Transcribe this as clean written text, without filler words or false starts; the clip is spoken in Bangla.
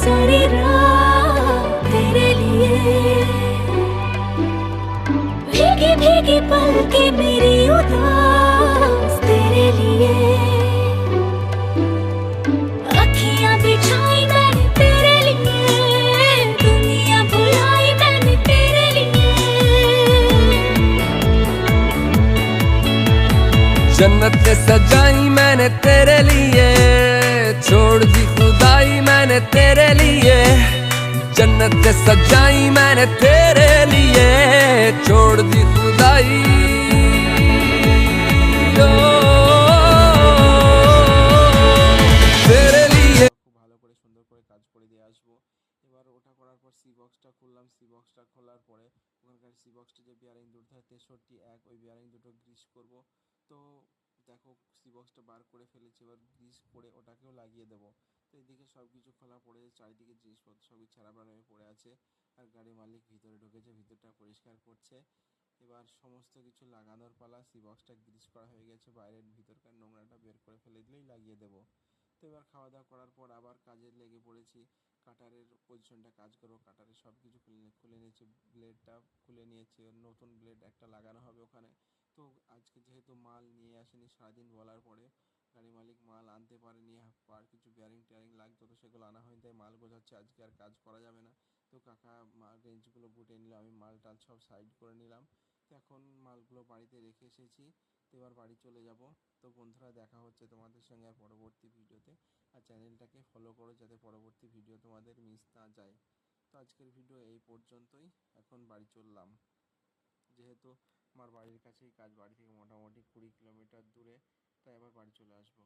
सारी रात तेरे लिए। भीगी भीगी पलकें मेरी उदास तेरे लिए। अखियां बिछाई मैंने तेरे लिए, दुनिया भुलाई मैंने तेरे लिए। जन्नतें सजाई मैंने तेरे लिए, छोड़ दी खुदाई मैंने तेरे लिए। जन्नतें सजाई मैंने तेरे लिए, छोड़ दी खुदाई। तेरे लिए খুব ভালো করে সুন্দর করে কাজ করে দিয়ে আসবো। এবার ওটা করার পর সি বক্সটা খুললাম। সি বক্সটা খোলার পরে ওখানকার সি বক্সটা যে বিয়ারিং দুটো হয় 63 ওই বিয়ারিং দুটো গ্রিস করব। তো দেখো সি বক্সটা বার করে ফেলেছি, এবার গ্রিস করে ওটাকেও লাগিয়ে দেবো। তো এদিকে সব কিছু খোলা পড়ে, চারিদিকে জিনিসপত্র সবই ছেঁড়াবেড়া হয়ে পড়ে আছে। আর গাড়ি মালিক ভিতরে ঢুকেছে, ভিতরটা পরিষ্কার করছে। এবার সমস্ত কিছু লাগানোর পালা। সি বক্সটা গ্রিস করা হয়ে গেছে, বাইরের ভিতরকার নোংরাটা বের করে ফেলে দিলেই লাগিয়ে দেবো। তো এবার খাওয়া দাওয়া করার পর আবার কাজে লেগে পড়েছি। কাটারের পজিশনটা কাজ করবো, কাটারের সব কিছু খুলে নিয়েছি, ব্লেডটা খুলে নিয়েছি, নতুন ব্লেড একটা লাগানো হবে ওখানে। তো আজকে যেহেতু মাল নিয়ে আসেনি সারাদিন বলার পরে, গাড়ি মালিক মাল আনতে পারেনি, আর কিছু বেয়ারিং টেয়ারিং লাগতো তো সেগুলো আনা হয়নি, তাই মাল গোছাচ্ছে। আজকে আর কাজ করা যাবে না। তো কাকা রেঞ্জগুলো বুটে নিল, আমি মাল টাল সব সাইড করে নিলাম। তো এখন মালগুলো বাড়িতে রেখে এসেছি। তো এবার বাড়ি চলে যাব। তো বন্ধুরা, দেখা হচ্ছে তোমাদের সঙ্গে আর পরবর্তী ভিডিওতে। আর চ্যানেলটাকে ফলো করো যাতে পরবর্তী ভিডিও তোমাদের মিস না যায়। তো আজকের ভিডিও এই পর্যন্তই। এখন বাড়ি চললাম, যেহেতু আমার বাড়ির কাছেই কাজ, বাড়ি থেকে মোটামুটি 20 কিলোমিটার দূরে, তাই এবার বাড়ি চলে আসবো।